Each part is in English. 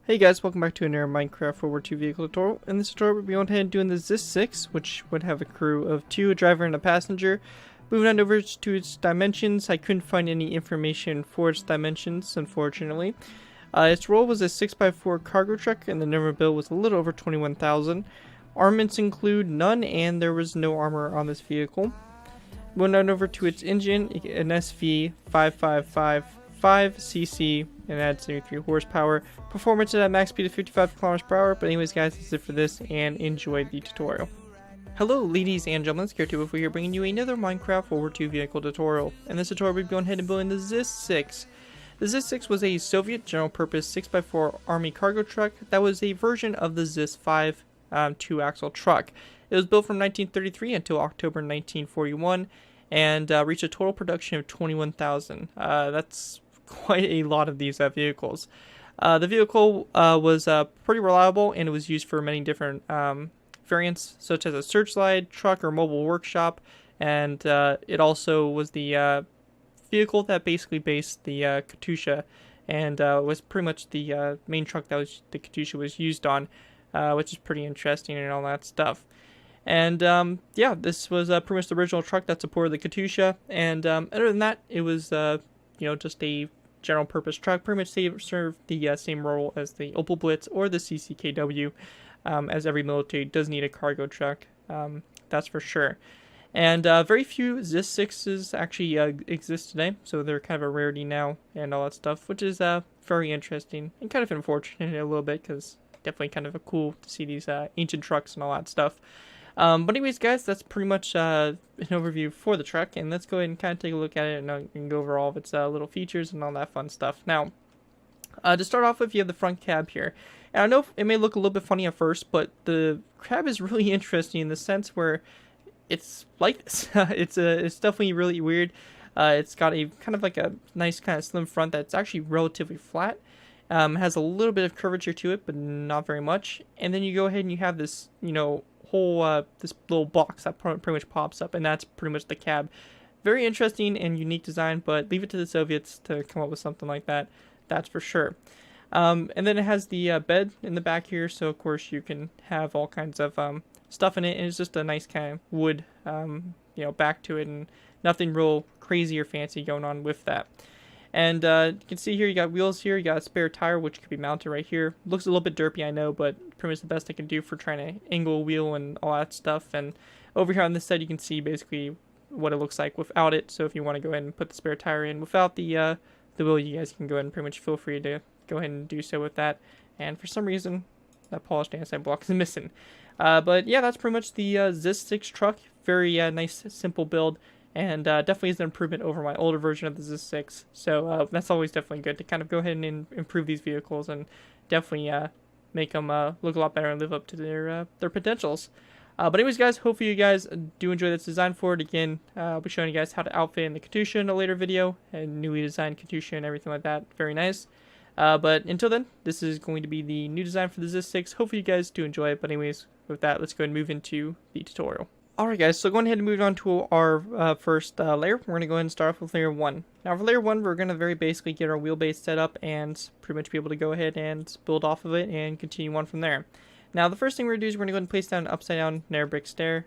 Hey guys, welcome back to another Minecraft World War II vehicle tutorial. In this tutorial, we'll be going ahead and doing the ZIS-6, which would have a crew of 2, a driver and a passenger. Moving on over to its dimensions, I couldn't find any information for its dimensions, unfortunately. Its role was a 6x4 cargo truck, and the number of build was a little over 21,000. Armaments include none, and there was no armor on this vehicle. Moving on over to its engine, an SV5555cc, and adds 73 horsepower. Performance at a max speed of 55 kilometers per hour. But anyways guys, that's it for this, and enjoy the tutorial. Hello ladies and gentlemen, it's Care2 here bringing you another Minecraft World War II vehicle tutorial. In this tutorial we'll be going ahead and building the ZIS-6. The ZIS-6 was a Soviet general purpose 6x4 army cargo truck that was a version of the ZIS-5 two-axle truck. It was built from 1933 until October 1941 and reached a total production of 21,000. That's quite a lot of these vehicles. The vehicle was pretty reliable, and it was used for many different variants, such as a searchlight, truck, or mobile workshop, and it also was the vehicle that basically based the Katyusha, and was pretty much the main truck that the Katyusha was used on, which is pretty interesting and all that stuff. And yeah, this was pretty much the original truck that supported the Katyusha, and other than that, it was just a general purpose truck. Pretty much served the same role as the Opel Blitz or the CCKW, as every military does need a cargo truck, that's for sure. And very few ZIS-6s actually exist today, so they're kind of a rarity now and all that stuff, which is very interesting and kind of unfortunate a little bit, because definitely kind of cool to see these ancient trucks and all that stuff. But anyways guys, that's pretty much an overview for the truck, and let's go ahead and kind of take a look at it and go over all of its little features and all that fun stuff. Now, to start off with, you have the front cab here. And I know it may look a little bit funny at first, but the cab is really interesting in the sense where it's like this. It's definitely really weird. It's got a kind of like a nice kind of slim front that's actually relatively flat. Has a little bit of curvature to it, but not very much. And then you go ahead and you have this, whole this little box that pretty much pops up, and that's pretty much the cab. Very interesting and unique design, but leave it to the Soviets to come up with something like that. That's for sure. And then it has the bed in the back here, so of course you can have all kinds of stuff in it, and it's just a nice kind of wood, back to it, and nothing real crazy or fancy going on with that. And you can see here you got wheels here, you got a spare tire which could be mounted right here. Looks a little bit derpy, I know, but pretty much the best I can do for trying to angle a wheel and all that stuff. And over here on this side you can see basically what it looks like without it. So if you want to go ahead and put the spare tire in without the wheel, you guys can go ahead and pretty much feel free to go ahead and do so with that. And for some reason that polished andesite block is missing. But yeah, that's pretty much the ZIS-6 truck. Very nice, simple build. And definitely is an improvement over my older version of the ZIS-6. So that's always definitely good to kind of go ahead and improve these vehicles and definitely make them look a lot better and live up to their potentials. But anyways, guys, hopefully you guys do enjoy this design for it. Again, I'll be showing you guys how to outfit in the Katyusha in a later video, and newly designed Katyusha and everything like that. Very nice. But until then, this is going to be the new design for the ZIS-6. Hopefully you guys do enjoy it. But anyways, with that, let's go ahead and move into the tutorial. Alright guys, so going ahead and move on to our first layer. We're going to go ahead and start off with layer 1. Now for layer 1, we're going to very basically get our wheelbase set up and pretty much be able to go ahead and build off of it and continue on from there. Now the first thing we're going to do is we're going to go ahead and place down an upside down nether brick stair,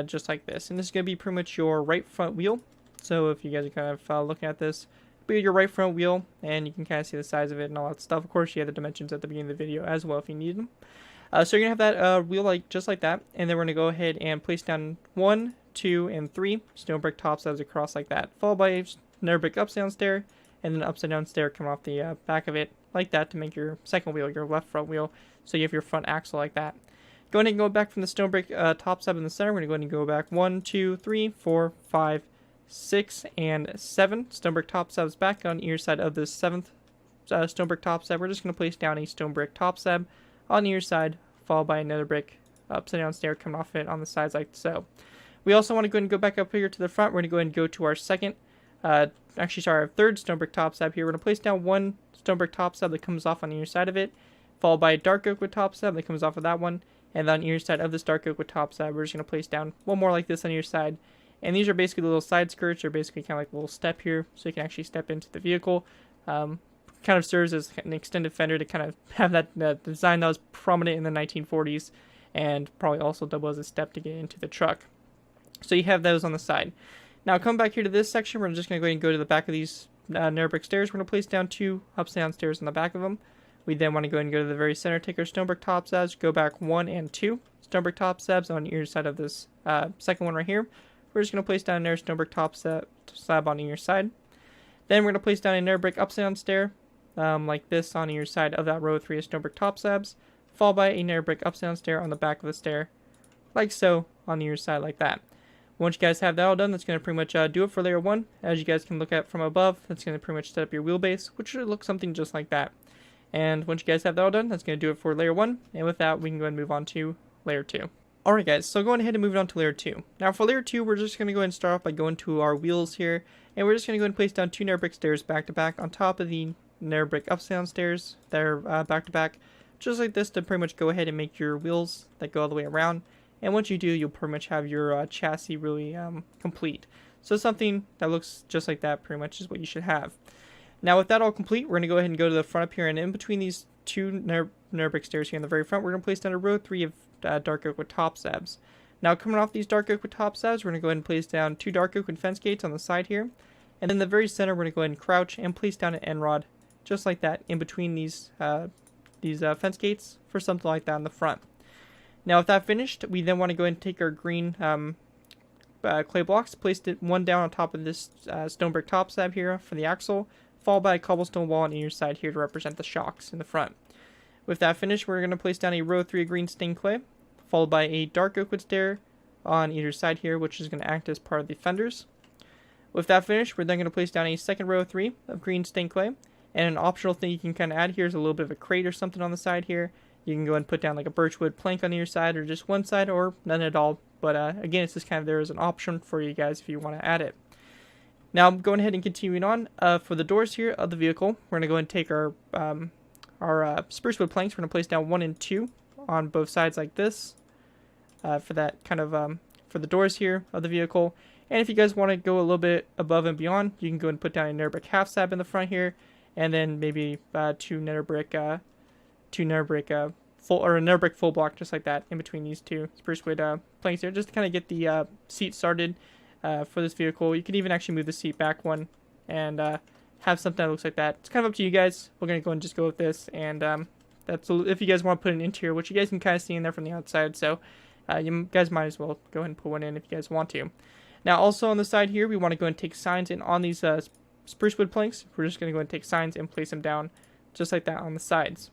just like this. And this is going to be pretty much your right front wheel. So if you guys are kind of looking at this, be your right front wheel, and you can kind of see the size of it and all that stuff. Of course, you have the dimensions at the beginning of the video as well if you need them. So you're going to have that wheel just like that, and then we're going to go ahead and place down 1, 2, and 3 stone brick top slabs across like that, followed by a nether brick upside down stair, and then an upside down stair coming off the back of it like that to make your second wheel, your left front wheel, so you have your front axle like that. Go ahead and go back from the stone brick top slab in the center. We're going to go ahead and go back 1, 2, 3, 4, 5, 6, and 7 stone brick top slabs back on either side of the 7th stone brick top slab. We're just going to place down a stone brick top slab on either side, followed by another brick upside down stair coming off it on the sides like so. We also want to go ahead and go back up here to the front. We're going to go ahead and go to our our third stone brick top slab here. We're going to place down one stone brick top slab that comes off on either side of it, followed by a dark oak with top slab that comes off of that one, and then on either side of this dark oak with top slab, we're just going to place down one more like this on either side. And these are basically the little side skirts, or basically kind of like a little step here, so you can actually step into the vehicle. kind of serves as an extended fender to kind of have that design that was prominent in the 1940s, and probably also double as a step to get into the truck. So you have those on the side. Now come back here to this section. We're just going to go ahead and go to the back of these narrow brick stairs. We're going to place down 2 upside down stairs on the back of them. We then want to go ahead and go to the very center, take our stone brick top slabs, go back 1 and 2 stone brick top slabs on either side of this second one right here. We're just going to place down another stone brick top slab on either side. Then we're going to place down a narrow brick upside down stair like this on either side of that row of 3 stone brick top slabs, followed by a narrow brick upside down stair on the back of the stair, like so, on either side like that. Once you guys have that all done, that's going to pretty much do it for layer 1. As you guys can look at from above, that's going to pretty much set up your wheelbase, which should look something just like that. And once you guys have that all done, that's going to do it for layer 1. And with that, we can go ahead and move on to layer 2. Alright guys, so going ahead and moving on to layer 2. Now for layer 2, we're just going to go ahead and start off by going to our wheels here. And we're just going to go ahead and place down 2 narrow brick stairs back to back on top of the narrow brick upside down stairs that are back to back. Just like this to pretty much go ahead and make your wheels that go all the way around. And once you do, you'll pretty much have your chassis really complete. So something that looks just like that pretty much is what you should have. Now with that all complete, we're going to go ahead and go to the front up here, and in between these 2 narrow brick stairs here in the very front, we're going to place down a row 3 of dark oak with top slabs. Now coming off these dark oak with top slabs, we're going to go ahead and place down 2 dark oak and fence gates on the side here. And in the very center, we're going to go ahead and crouch and place down an end rod, just like that, in between these fence gates for something like that in the front. Now with that finished, we then want to go ahead and take our green clay blocks, place one down on top of this stone brick top slab here for the axle, followed by a cobblestone wall on either side here to represent the shocks in the front. With that finished, we're going to place down a row 3 of green stained clay, followed by a dark oak wood stair on either side here, which is going to act as part of the fenders. With that finished, we're then going to place down a second row 3 of green stained clay, and an optional thing you can kind of add here is a little bit of a crate or something on the side here. You can go ahead and put down like a birchwood plank on either side, or just one side, or none at all. But again, it's just kind of there as an option for you guys if you want to add it. Now, going ahead and continuing on, for the doors here of the vehicle, we're going to go ahead and take our spruce wood planks. We're going to place down 1 and 2 on both sides like this, for that kind of, for the doors here of the vehicle. And if you guys want to go a little bit above and beyond, you can go ahead and put down a nether brick half slab in the front here, and then maybe 2 nether brick full, or a nether brick full block, just like that, in between these 2 spruce wood planks here, just to kind of get the seat started for this vehicle. You can even actually move the seat back one and have something that looks like that. It's kind of up to you guys. We're going to go and just go with this, and that's if you guys want to put an interior, which you guys can kind of see in there from the outside, so you guys might as well go ahead and put one in if you guys want to. Now also on the side here, we want to go and take signs in on these spruce wood planks. We're just going to go and take signs and place them down just like that on the sides.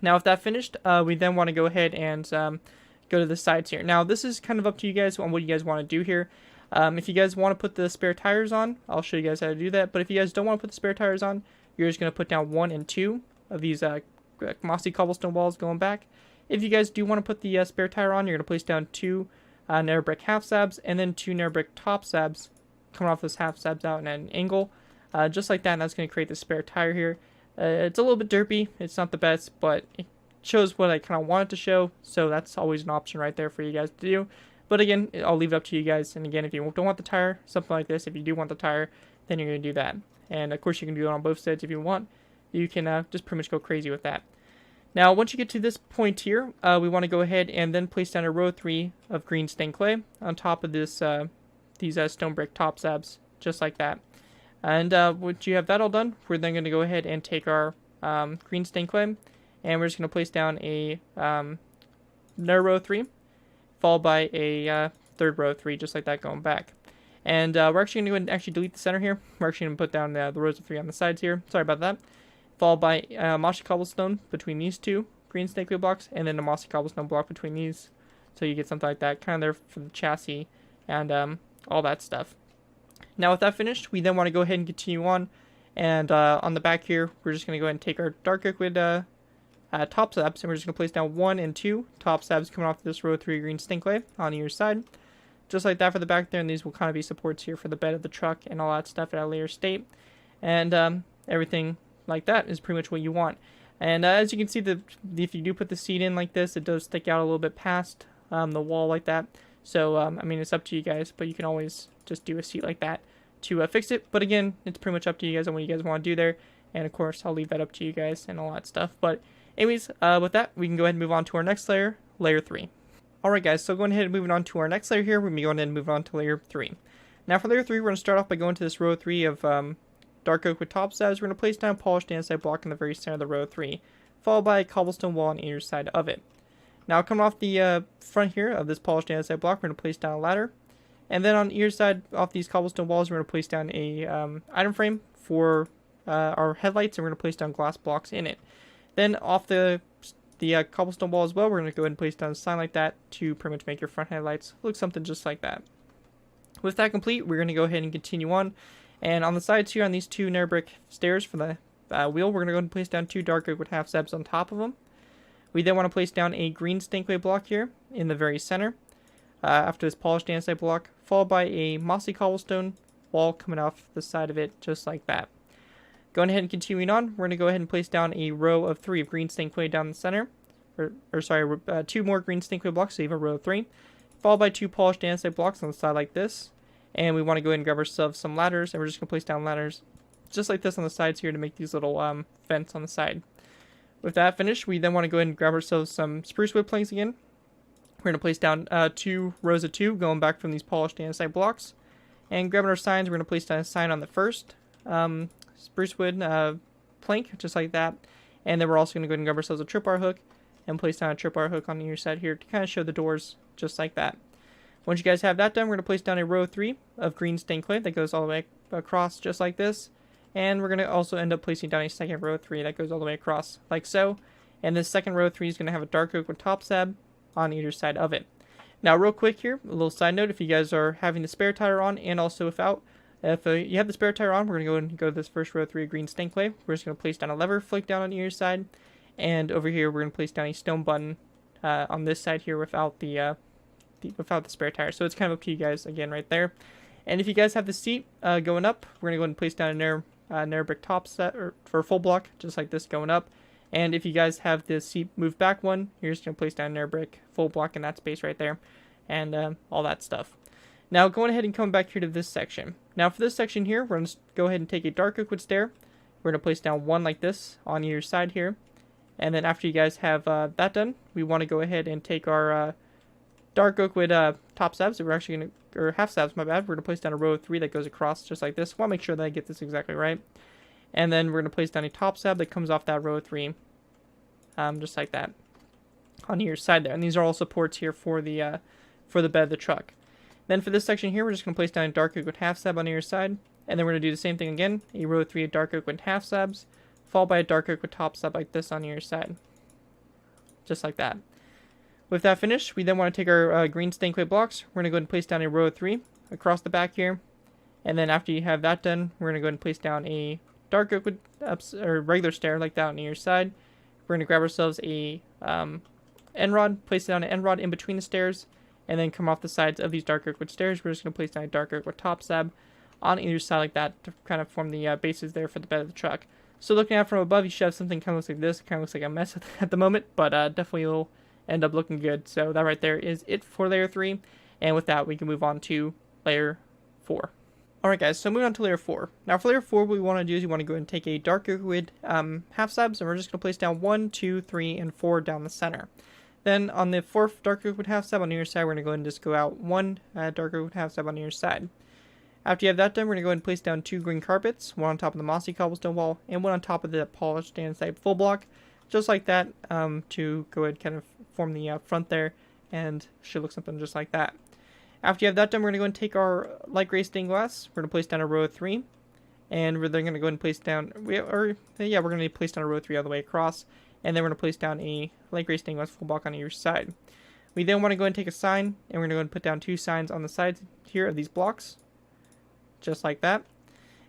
Now with that finished, we then want to go ahead and go to the sides here. Now this is kind of up to you guys on what you guys want to do here. If you guys want to put the spare tires on, I'll show you guys how to do that. But if you guys don't want to put the spare tires on, you're just going to put down 1 and 2 of these mossy cobblestone walls going back. If you guys do want to put the spare tire on, you're going to place down 2 nether brick half slabs, and then 2 nether brick top slabs coming off those half slabs out in an angle, just like that, and that's going to create the spare tire here. It's a little bit derpy, it's not the best, but it shows what I kind of wanted to show, so that's always an option right there for you guys to do. But again, I'll leave it up to you guys, and again, if you don't want the tire, something like this, if you do want the tire, then you're going to do that. And of course you can do it on both sides if you want. You can just pretty much go crazy with that. Now once you get to this point here, we want to go ahead and then place down a row 3 of green stained clay on top of this these stone brick top slabs, just like that. And once you have that all done, we're then going to go ahead and take our green stained clay, and we're just going to place down a another row 3, followed by a third row 3, just like that going back. And we're actually going to go ahead and actually delete the center here. We're actually going to put down the rows of 3 on the sides here. Sorry about that. Followed by mossy cobblestone between these 2 green stained clay blocks, and then a mossy cobblestone block between these. So you get something like that, kind of there for the chassis and all that stuff. Now with that finished, we then want to go ahead and continue on. And on the back here, we're just going to go ahead and take our dark oak wood top slabs, and we're just going to place down 1 and 2 top slabs coming off this row 3 green stained clay on either side. Just like that for the back there, and these will kind of be supports here for the bed of the truck and all that stuff at a later state. And everything like that is pretty much what you want. And as you can see, if you do put the seat in like this, it does stick out a little bit past the wall like that. So, I mean, it's up to you guys, but you can always just do a seat like that to fix it. But again, it's pretty much up to you guys on what you guys want to do there. And of course, I'll leave that up to you guys and all that stuff. But anyways, with that, we can go ahead and move on to our next layer, layer 3. Alright guys, so going ahead and moving on to our next layer here, we're going to go ahead and move on to layer 3. Now for layer 3, we're going to start off by going to this row 3 of dark oak with top slabs. We're going to place down polished andesite block in the very center of the row 3, followed by a cobblestone wall on either side of it. Now coming off the front here of this polished andesite block, we're going to place down a ladder. And then on either side off these cobblestone walls, we're going to place down a item frame for our headlights, and we're going to place down glass blocks in it. Then off the cobblestone wall as well, we're going to go ahead and place down a sign like that to pretty much make your front headlights look something just like that. With that complete, we're going to go ahead and continue on. And on the sides here, on these two nether brick stairs for the wheel, we're going to go ahead and place down 2 dark oak with half slabs on top of them. We then want to place down a green stankway block here in the very center, after this polished andesite block, followed by a mossy cobblestone wall coming off the side of it, just like that. Going ahead and continuing on, we're going to go ahead and place down a row of 3 of green stink clay down the center. Or sorry, 2 more green stink clay blocks, so you have a row of 3. Followed by 2 polished andesite blocks on the side like this. And we want to go ahead and grab ourselves some ladders, and we're just going to place down ladders just like this on the sides here to make these little vents on the side. With that finished, we then want to go ahead and grab ourselves some spruce wood planks again. We're going to place down 2 rows of 2, going back from these polished andesite blocks. And grabbing our signs, we're going to place down a sign on the first spruce wood plank, just like that. And then we're also going to go ahead and grab ourselves a tripwire hook and place down a tripwire hook on your side here to kind of show the doors, just like that. Once you guys have that done, we're going to place down a row 3 of green stained clay that goes all the way across, just like this. And we're going to also end up placing down a second row 3 that goes all the way across, like so. And this second row 3 is going to have a dark oak with top slab on either side of it. Now, real quick here, a little side note, if you guys are having the spare tire on and also without, if you have the spare tire on, we're going to go and go to this first row 3 of green stained clay. We're just going to place down a lever, flick down on either side. And over here, we're going to place down a stone button on this side here without the spare tire. So it's kind of up to you guys again right there. And if you guys have the seat going up, we're going to go ahead and place down a nether brick top set for a full block, just like this going up. And if you guys have the seat moved back one, you're just going to place down a nether brick full block in that space right there. And all that stuff. Now going ahead and coming back here to this section. Now for this section here, we're going to go ahead and take a dark oak wood stair. We're going to place down 1 like this on either side here. And then after you guys have that done, we want to go ahead and take our dark oak wood top slabs. So we're actually going to, or half slabs, my bad. We're going to place down a row of 3 that goes across just like this. I want to make sure that I get this exactly right. And then we're going to place down a top slab that comes off that row of 3. Just like that. On either side there. And these are all supports here for the bed of the truck. Then for this section here, we're just going to place down a dark oak with half slab on either side. And then we're going to do the same thing again. A row of 3 of dark oak with half slabs, followed by a dark oak with top slab like this on either side. Just like that. With that finished, we then want to take our green stained clay blocks. We're going to go ahead and place down a row of 3 across the back here. And then after you have that done, we're going to go ahead and place down a dark oak with or regular stair like that on either side. We're going to grab ourselves a end rod, place down an end rod in between the stairs, and then come off the sides of these dark oak wood stairs. We're just going to place down a dark oak with top slab on either side like that to kind of form the bases there for the bed of the truck. So looking at it from above, you should have something kind of looks like this. It kind of looks like a mess at the moment, but definitely will end up looking good. So that right there is it for layer 3. And with that, we can move on to layer 4. Alright guys, so moving on to layer 4. Now for layer 4, what we want to do is we want to go ahead and take a dark oak wood half slabs, and we're just going to place down 1, 2, 3, and 4 down the center. Then on the 4th dark oak wood half slab on either side, we're going to go ahead and just go out 1 dark oak wood half slab on either side. After you have that done, we're going to go ahead and place down 2 green carpets, 1 on top of the mossy cobblestone wall, and 1 on top of the polished andesite full block, just like that, to go ahead and kind of form the front there, and should look something just like that. After you have that done, we're going to go and take our light gray stained glass. We're going to place down a row of 3, and we're then going to go ahead and place down, we're going to place down a row of 3 all the way across, and then we're going to place down a light gray stained glass full block on either side. We then want to go and take a sign, and we're going to go and put down 2 signs on the sides here of these blocks, just like that.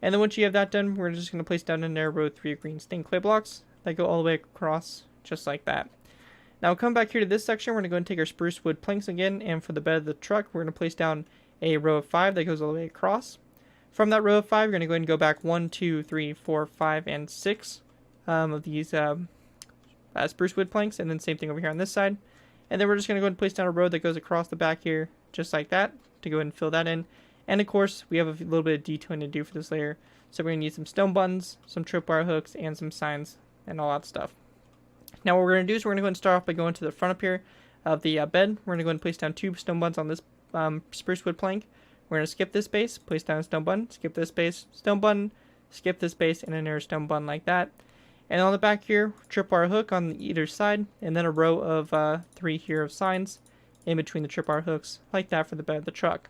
And then once you have that done, we're just going to place down in there row 3 of green stained clay blocks that go all the way across, just like that. Now come back here to this section, we're going to go and take our spruce wood planks again, and for the bed of the truck, we're going to place down a row of 5 that goes all the way across. From that row of 5, we're going to go ahead and go back 1, 2, 3, 4, 5, and 6 of these spruce wood planks, and then same thing over here on this side. And then we're just going to go ahead and place down a row that goes across the back here, just like that, to go ahead and fill that in. And of course, we have a little bit of detailing to do for this layer. So we're going to need some stone buttons, some tripwire hooks, and some signs, and all that stuff. Now what we're going to do is we're going to go and start off by going to the front up here of the bed. We're going to go and place down 2 stone buttons on this spruce wood plank. We're going to skip this base, place down a stone button, skip this base, stone button, skip this base, and another stone button like that. And on the back here, tripwire hook on either side, and then a row of 3 here of signs in between the tripwire hooks, like that for the bed of the truck.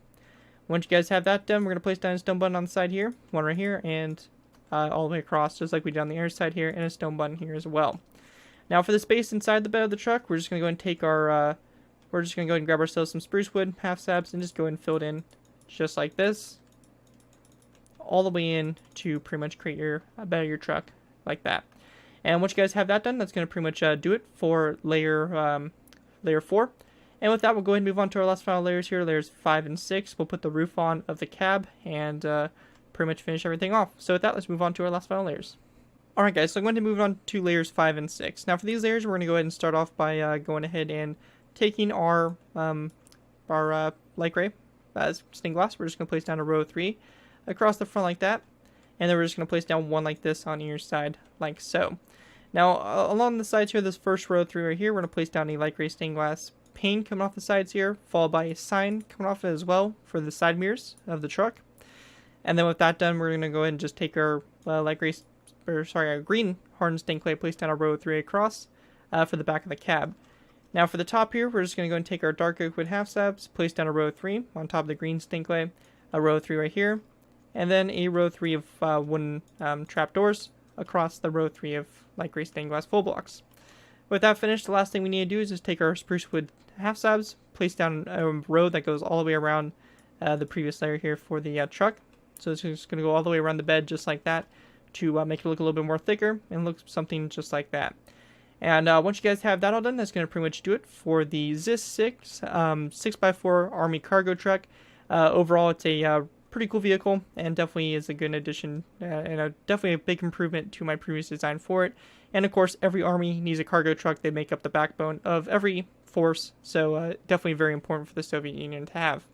Once you guys have that done, we're going to place down a stone button on the side here, one right here, and all the way across, just like we did on the air side here, and a stone button here as well. Now for the space inside the bed of the truck, we're just going to go and take our, we're just going to go ahead and grab ourselves some spruce wood, half slabs, and just go ahead and fill it in just like this, all the way in to pretty much create your bed of your truck, like that. And once you guys have that done, that's going to pretty much do it for layer 4. And with that, we'll go ahead and move on to our last final layers here, layers 5 and 6. We'll put the roof on of the cab and pretty much finish everything off. So with that, let's move on to our last final layers. Alright guys, so I'm going to move on to layers 5 and 6. Now for these layers, we're going to go ahead and start off by going ahead and taking our light gray stained glass. We're just going to place down a row of 3 across the front like that. And then we're just going to place down 1 like this on each side, like so. Now along the sides here, this first row of 3 right here, we're going to place down a light gray stained glass pane coming off the sides here, followed by a sign coming off it as well for the side mirrors of the truck. And then with that done, we're going to go ahead and just take our our green hardened stained clay, place down a row of 3 across for the back of the cab. Now for the top here, we're just going to go and take our dark oak wood half slabs, place down a row of 3 on top of the green stained clay, a row of 3 right here, and then a row of 3 of wooden trapdoors across the row 3 of light gray stained glass full blocks. With that finished, the last thing we need to do is just take our spruce wood half slabs, place down a row that goes all the way around the previous layer here for the truck. So it's just going to go all the way around the bed just like that to make it look a little bit more thicker and look something just like that. And once you guys have that all done, that's going to pretty much do it for the ZIS-6 6x4 Army cargo truck. Overall, it's a pretty cool vehicle and definitely is a good addition and definitely a big improvement to my previous design for it. And of course, every army needs a cargo truck. They make up the backbone of every force, so definitely very important for the Soviet Union to have.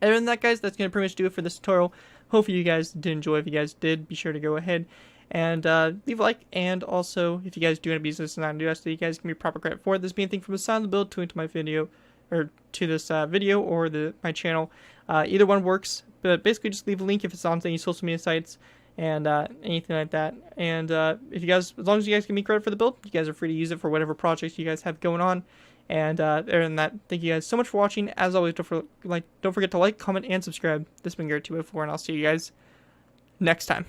Other than that, guys, that's going to pretty much do it for this tutorial. Hopefully you guys did enjoy. If you guys did, be sure to go ahead and leave a like. And also, if you guys do end up using this design, you guys give me proper credit for it. This being anything from the side of the build to into my video, or to this video or my channel. Either one works, but basically just leave a link if it's on any social media sites and anything like that. And if you guys, as long as you guys give me credit for the build, you guys are free to use it for whatever projects you guys have going on. And other than that, thank you guys so much for watching. As always, don't forget to like, comment, and subscribe. This has been Garrett 204, and I'll see you guys next time.